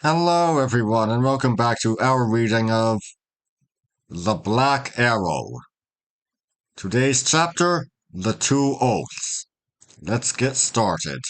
Hello, everyone, and welcome back to our reading of The Black Arrow. Today's chapter, The Two Oaths. Let's get started.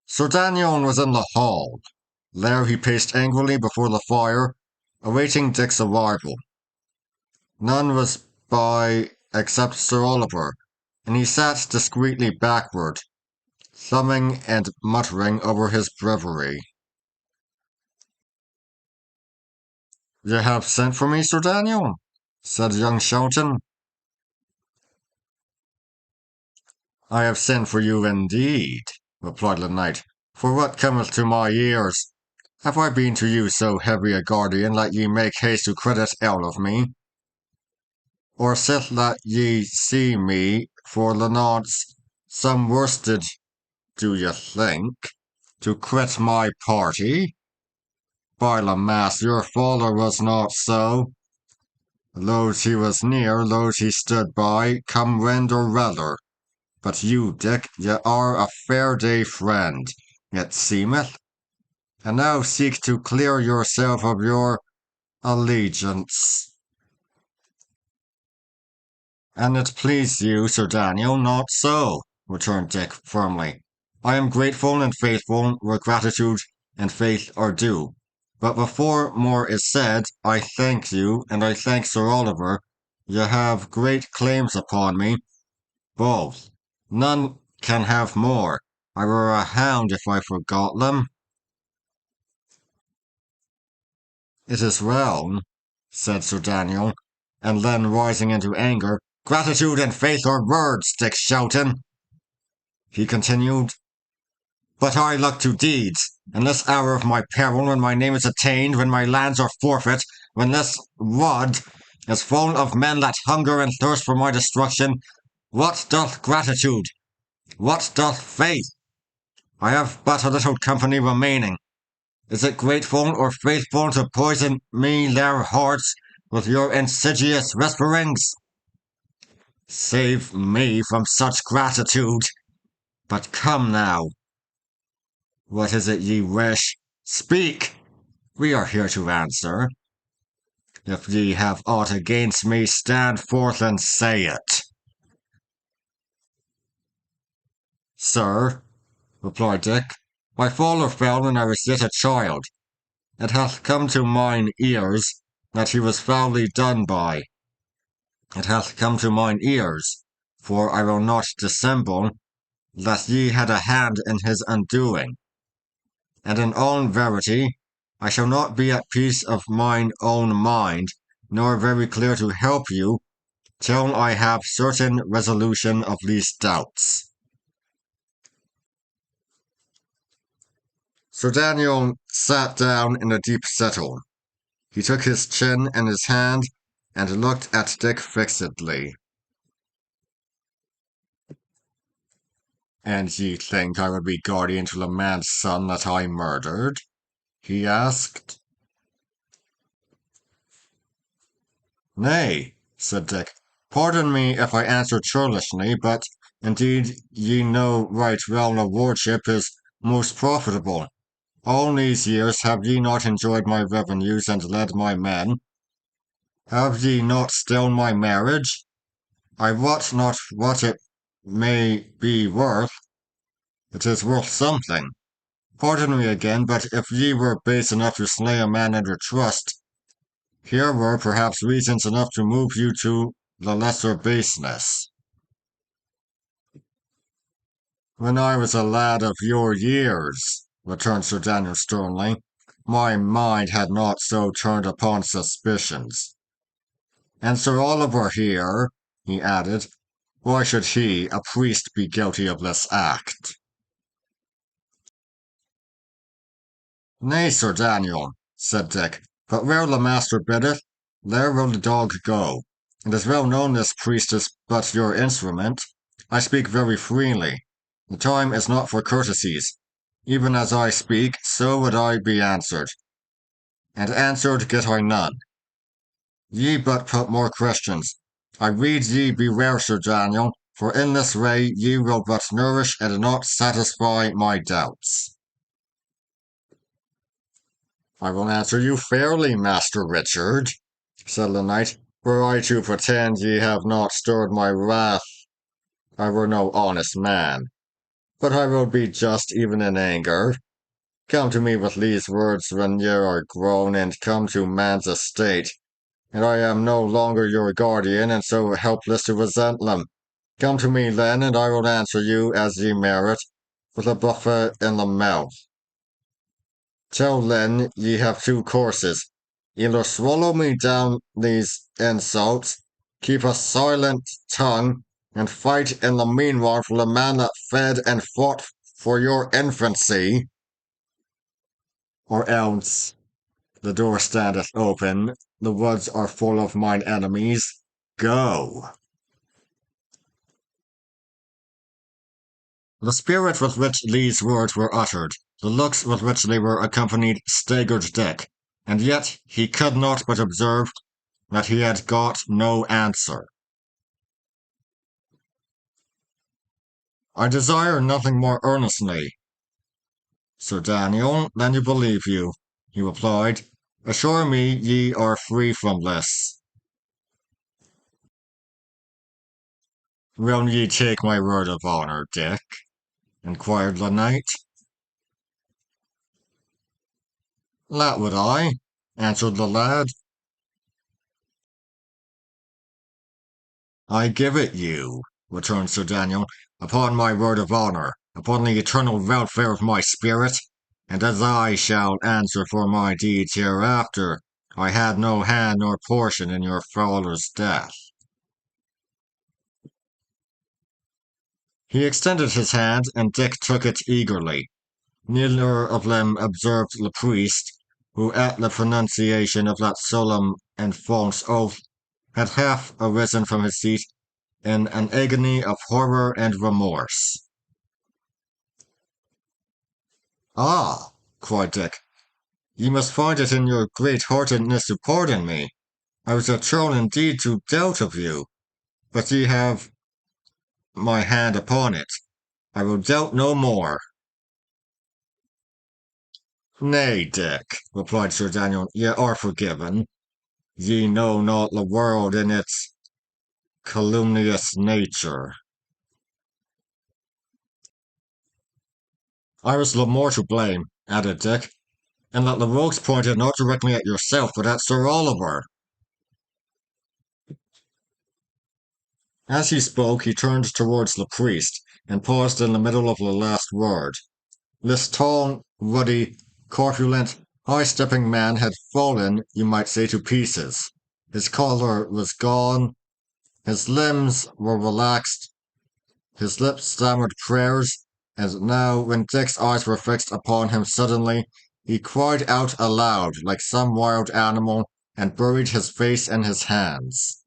Sir Daniel was in the hall. There he paced angrily before the fire, awaiting Dick's arrival. None was by except Sir Oliver, and he sat discreetly backward, thumbing and muttering over his breviary. "You have sent for me, Sir Daniel?" said young Shelton. "I have sent for you indeed," replied the knight, "for what cometh to my ears? Have I been to you so heavy a guardian that ye make haste to credit out of me? Or sith that ye see me for the nonce some worsted, do ye think, to quit my party? By the mass, your father was not so. Those he was near, those he stood by, come wind or weather. But you, Dick, ye are a fair day friend, it seemeth, and now seek to clear yourself of your allegiance. "An it please you, Sir Daniel, not so," returned Dick firmly. "I am grateful and faithful where gratitude and faith are due. But before more is said, I thank you, and I thank Sir Oliver. You have great claims upon me, both. None can have more. I were a hound if I forgot them." "It is well," said Sir Daniel, and then rising into anger, "Gratitude and faith are words, Dick Shelton," he continued, "but I look to deeds. In this hour of my peril, when my name is attainted, when my lands are forfeit, when this wood is full of men that hunger and thirst for my destruction, what doth gratitude? What doth faith? I have but a little company remaining. Is it grateful or faithful to poison me their hearts with your insidious whisperings? Save me from such gratitude. But come now, what is it ye wish? Speak! We are here to answer. If ye have aught against me, stand forth and say it." "Sir," replied Dick, "my father fell when I was yet a child. It hath come to mine ears that he was foully done by. It hath come to mine ears, for I will not dissemble, that ye had a hand in his undoing. And in all verity, I shall not be at peace of mine own mind, nor very clear to help you, till I have certain resolution of these doubts." Sir Daniel sat down in a deep settle. He took his chin in his hand and looked at Dick fixedly. "And ye think I would be guardian to the man's son that I murdered?" he asked. "Nay," said Dick, "pardon me if I answer churlishly, but indeed ye know right well the wardship is most profitable. All these years have ye not enjoyed my revenues and led my men? Have ye not still my marriage? I wot not what it may be worth. It is worth something. Pardon me again, but if ye were base enough to slay a man under trust, here were perhaps reasons enough to move you to the lesser baseness. When I was a lad of your years," returned Sir Daniel sternly, "my mind had not so turned upon suspicions. And Sir Oliver here," he added, "why should he, a priest, be guilty of this act?" "Nay, Sir Daniel," said Dick, "but where the master biddeth, there will the dog go. It is well known this priest is but your instrument. I speak very freely. The time is not for courtesies. Even as I speak, so would I be answered. And answered get I none. Ye but put more questions. I rede ye beware, Sir Daniel, for in this way ye will but nourish and not satisfy my doubts. I will answer you fairly, Master Richard, said the knight. Were I to pretend ye have not stirred my wrath, I were no honest man. But I will be just even in anger. Come to me with these words when ye are grown and come to man's estate, and I am no longer your guardian and so helpless to resent them. Come to me then, and I will answer you as ye merit, with a buffet in the mouth. Till then ye have two courses. Either swallow me down these insults, keep a silent tongue, and fight in the meanwhile for the man that fed and fought for your infancy, or else the door standeth open, the woods are full of mine enemies. Go! The spirit with which these words were uttered, the looks with which they were accompanied, staggered Dick, and yet he could not but observe that he had got no answer. I desire nothing more earnestly, Sir Daniel, than to believe you, he replied. Assure me ye are free from this. Will ye take my word of honour, Dick? Inquired the knight. That would I, answered the lad. I give it you, returned Sir Daniel, upon my word of honour, upon the eternal welfare of my spirit, and as I shall answer for my deeds hereafter, I had no hand nor portion in your father's death. He extended his hand, and Dick took it eagerly. Neither of them observed the priest, who at the pronunciation of that solemn and false oath had half arisen from his seat in an agony of horror and remorse. Ah, cried Dick, ye must find it in your great-heartedness to pardon me. I was a churl indeed to doubt of you, but ye have my hand upon it. I will doubt no more. Nay, Dick, replied Sir Daniel, ye are forgiven. Ye know not the world in its calumnious nature. I was the more to blame, added Dick, and that the rogues pointed not directly at yourself, but at Sir Oliver. As he spoke, he turned towards the priest, and paused in the middle of the last word. This tall, ruddy, corpulent, high-stepping man had fallen, you might say, to pieces. His color was gone, his limbs were relaxed, his lips stammered prayers, and now, when Dick's eyes were fixed upon him suddenly, he cried out aloud like some wild animal, and buried his face in his hands.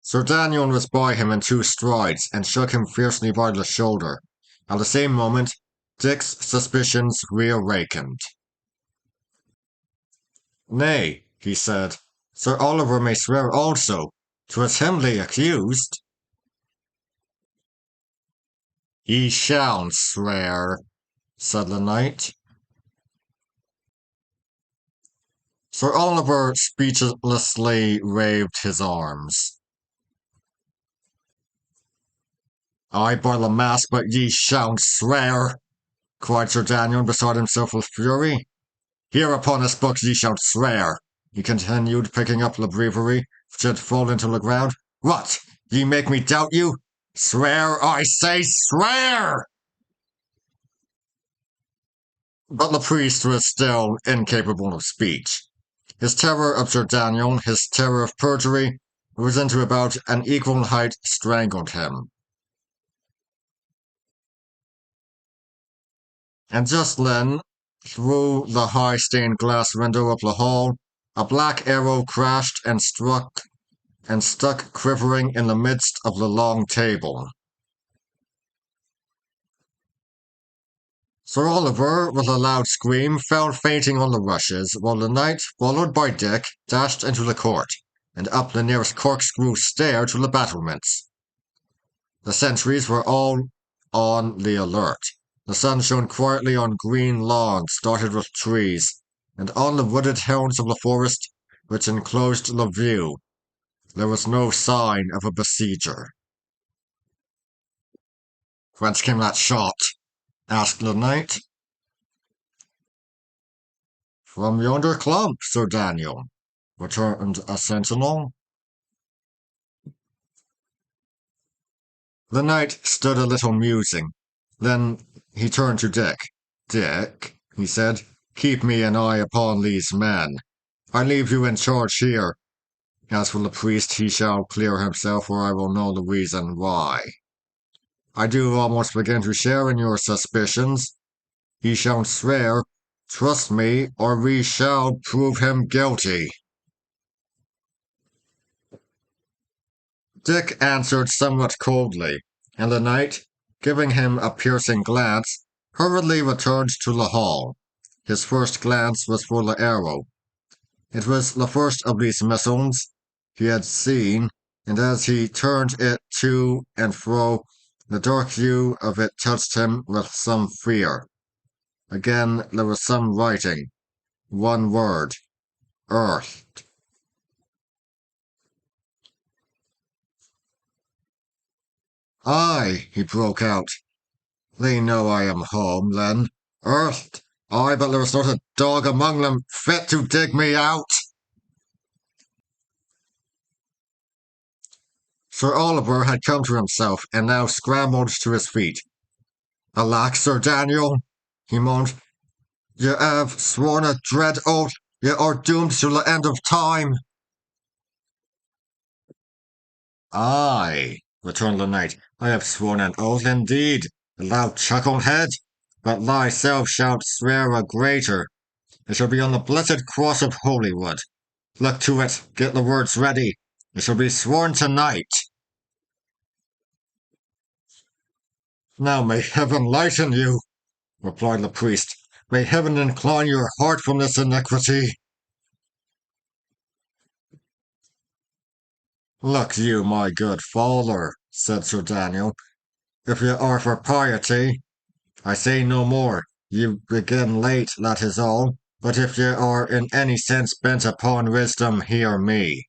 Sir Daniel was by him in 2 strides, and shook him fiercely by the shoulder. At the same moment, Dick's suspicions reawakened. Nay, he said, Sir Oliver may swear also. 'Twas him they accused. He shall swear, said the knight. Sir Oliver speechlessly waved his arms. Ay, by the mass, but ye shall swear, cried Sir Daniel, beside himself with fury. Here upon this book ye shall swear, he continued, picking up the breviary, which had fallen to the ground. What, ye make me doubt you? Swear, I say, swear! But the priest was still incapable of speech. His terror of Sir Daniel, his terror of perjury, risen to about an equal height, strangled him. And just then, through the high stained glass window of the hall, a black arrow crashed and struck and stuck quivering in the midst of the long table. Sir Oliver, with a loud scream, fell fainting on the rushes, while the knight, followed by Dick, dashed into the court. and up the nearest corkscrew stair to the battlements. The sentries were all on the alert. The sun shone quietly on green lawns dotted with trees, and on the wooded hills of the forest which enclosed the view. There was no sign of a besieger. Whence came that shot? Asked the knight. From yonder clump, Sir Daniel, returned a sentinel. The knight stood a little musing. Then he turned to Dick. Dick, he said, keep me an eye upon these men. I leave you in charge here. As for the priest, he shall clear himself, or I will know the reason why. I do almost begin to share in your suspicions. He shall swear, trust me, or we shall prove him guilty. Dick answered somewhat coldly, and the knight, giving him a piercing glance, hurriedly returned to the hall. His first glance was for the arrow. It was the first of these missiles he had seen, and as he turned it to and fro, the dark hue of it touched him with some fear. Again there was some writing. One word. Earth. Aye, he broke out. They know I am home, then. Earth. Aye, but there is not a dog among them fit to dig me out. Sir Oliver had come to himself, and now scrambled to his feet. Alack, Sir Daniel, he moaned, ye have sworn a dread oath. Ye are doomed to the end of time. Aye, returned the knight, I have sworn an oath indeed, thou chucklehead, but thyself shalt swear a greater. It shall be on the blessed cross of Holywood. Look to it, get the words ready. It shall be sworn tonight. Now may heaven lighten you, replied the priest. May heaven incline your heart from this iniquity. Look you, my good father, said Sir Daniel, if ye are for piety, I say no more. Ye begin late, that is all. But if ye are in any sense bent upon wisdom, hear me.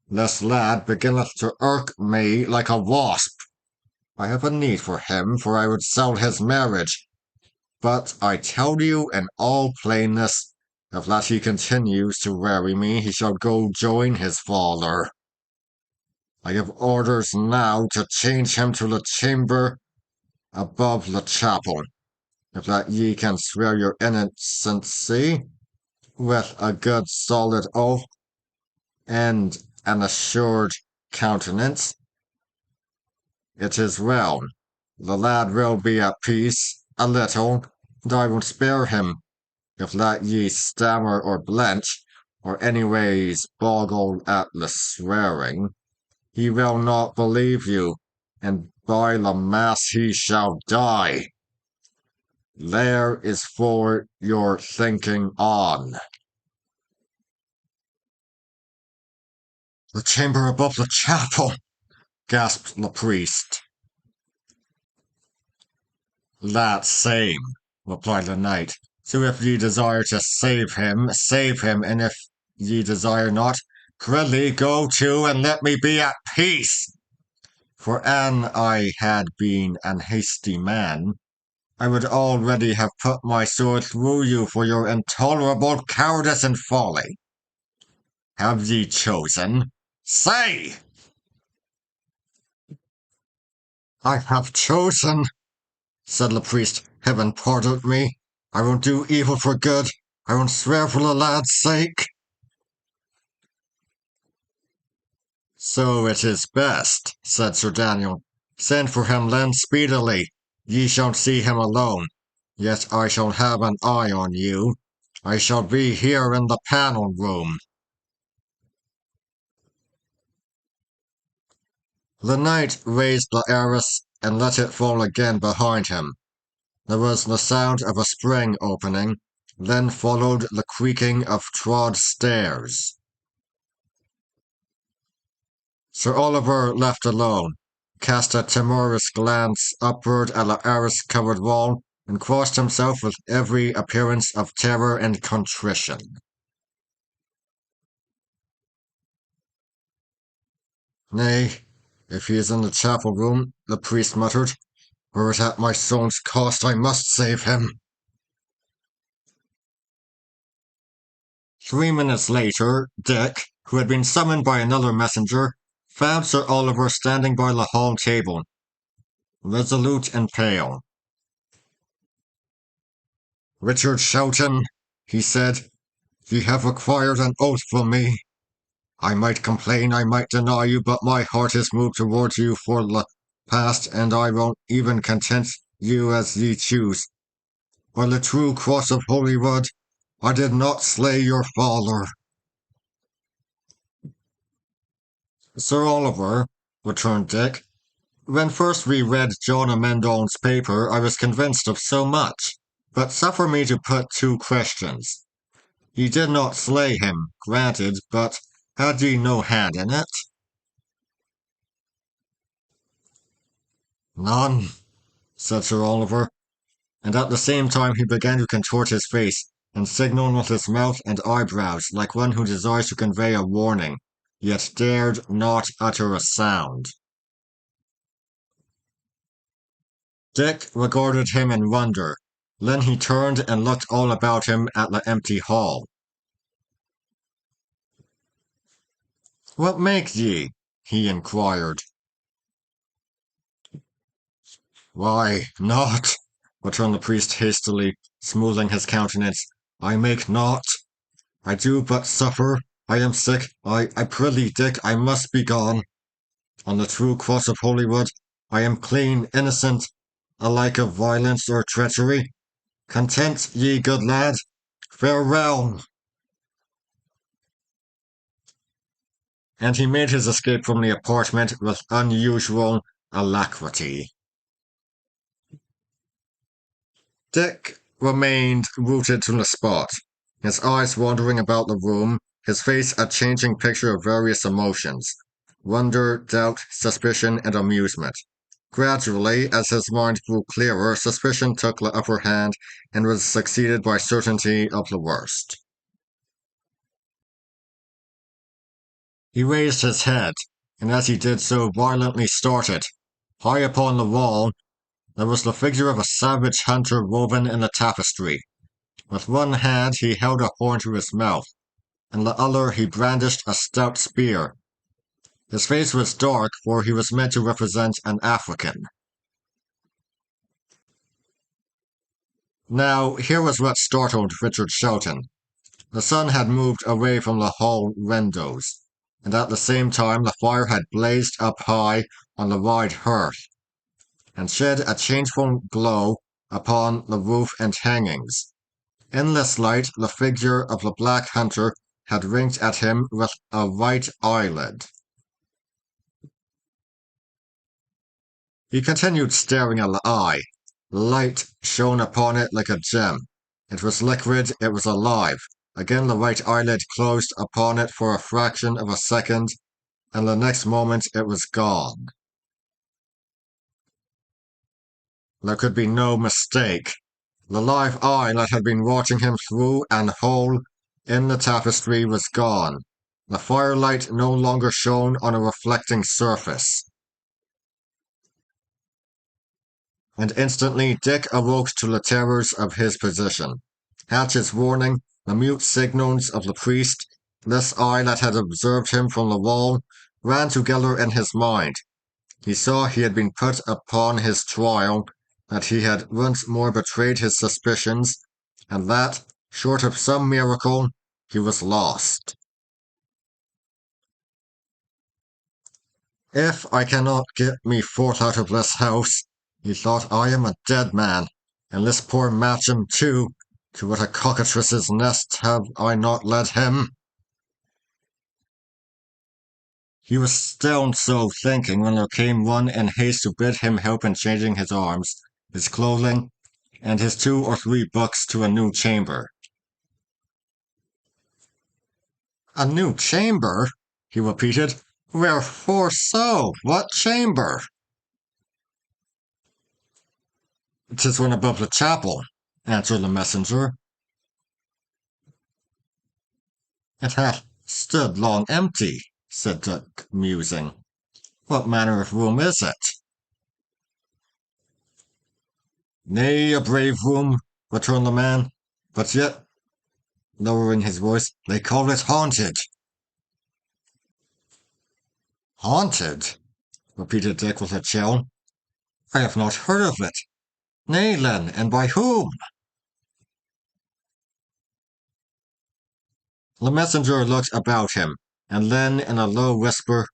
This lad beginneth to irk me like a wasp. I have a need for him, for I would sell his marriage. But I tell you in all plainness, if that he continues to weary me, he shall go join his father. I give orders now to change him to the chamber above the chapel. If that ye can swear your innocency with a good solid oath and an assured countenance, it is well. The lad will be at peace a little, and I will spare him. If that ye stammer or blench, or anyways boggle at the swearing, he will not believe you, and by the mass he shall die. There is for your thinking on. The chamber above the chapel, gasped the priest. That same, replied the knight. So if ye desire to save him, and if ye desire not, prithee go to and let me be at peace. For an I had been an hasty man, I would already have put my sword through you for your intolerable cowardice and folly. Have ye chosen? Say! I have chosen, said the priest. Heaven pardon me. I won't do evil for good. I won't swear for the lad's sake. So it is best, said Sir Daniel. Send for him then speedily. Ye shall see him alone. Yet I shall have an eye on you. I shall be here in the panel room. The knight raised the arras and let it fall again behind him. There was the sound of a spring opening, then followed the creaking of trod stairs. Sir Oliver, left alone, cast a timorous glance upward at the arras-covered wall and crossed himself with every appearance of terror and contrition. Nay, if he is in the chapel room, the priest muttered, were it at my soul's cost, I must save him. 3 minutes later, Dick, who had been summoned by another messenger, found Sir Oliver standing by the hall table, resolute and pale. Richard Shelton, he said, ye have required an oath from me. I might complain, I might deny you, but my heart is moved towards you for the past, and I won't even content you as ye choose. By the true cross of Holyrood, I did not slay your father. Sir Oliver, returned Dick, when first we read John Amendon's paper, I was convinced of so much. But suffer me to put 2 questions. Ye did not slay him, granted, but had ye no hand in it? None, said Sir Oliver, and at the same time he began to contort his face and signal with his mouth and eyebrows like one who desires to convey a warning, yet dared not utter a sound. Dick regarded him in wonder. Then he turned and looked all about him at the empty hall. What make ye? He inquired. Why, naught, returned the priest hastily, smoothing his countenance. I make naught. I do but suffer. I am sick. I prithee, Dick, I must be gone. On the true cross of Holyrood, I am clean, innocent, alike of violence or treachery. Content ye, good lad. Farewell. And he made his escape from the apartment with unusual alacrity. Dick remained rooted to the spot, his eyes wandering about the room, his face a changing picture of various emotions wonder, doubt, suspicion, and amusement. Gradually, as his mind grew clearer, suspicion took the upper hand and was succeeded by certainty of the worst. He raised his head, and as he did so violently started. High upon the wall, there was the figure of a savage hunter woven in the tapestry. With one hand he held a horn to his mouth, and the other he brandished a stout spear. His face was dark, for he was meant to represent an African. Now, here was what startled Richard Shelton. The sun had moved away from the hall windows, and at the same time the fire had blazed up high on the wide hearth, and shed a changeful glow upon the roof and hangings. In this light, the figure of the black hunter had winked at him with a right eyelid. He continued staring at the eye. The light shone upon it like a gem. It was liquid, it was alive. Again the right eyelid closed upon it for a fraction of a second, and the next moment it was gone. There could be no mistake. The live eye that had been watching him through an hole in the tapestry was gone. The firelight no longer shone on a reflecting surface. And instantly Dick awoke to the terrors of his position. Hatch's warning, the mute signals of the priest, this eye that had observed him from the wall, ran together in his mind. He saw he had been put upon his trial, that he had once more betrayed his suspicions, and that, short of some miracle, he was lost. If I cannot get me forth out of this house, he thought, I am a dead man, and this poor Matcham too. To what a cockatrice's nest have I not led him? He was still so thinking when there came one in haste to bid him help in changing his arms, his clothing, and his 2 or 3 books to a new chamber. A new chamber? He repeated. Wherefore so? What chamber? 'Tis one above the chapel, answered the messenger. It hath stood long empty, said Dick, musing. What manner of room is it? Nay, a brave room, returned the man, but yet, lowering his voice, they call it haunted. Haunted? Repeated Dick with a chill. I have not heard of it. Nay, then, and by whom? The messenger looked about him, and then in a low whisper,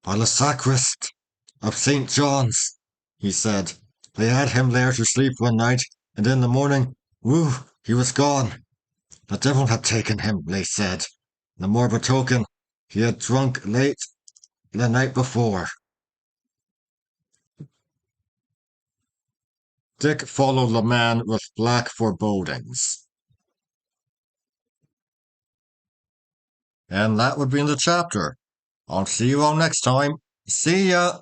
by the sacrist of St. John's, he said. They had him there to sleep one night, and in the morning, whew, he was gone. The devil had taken him, they said. The more betoken, he had drunk late the night before. Dick followed the man with black forebodings. And that would be in the chapter. I'll see you all next time. See ya!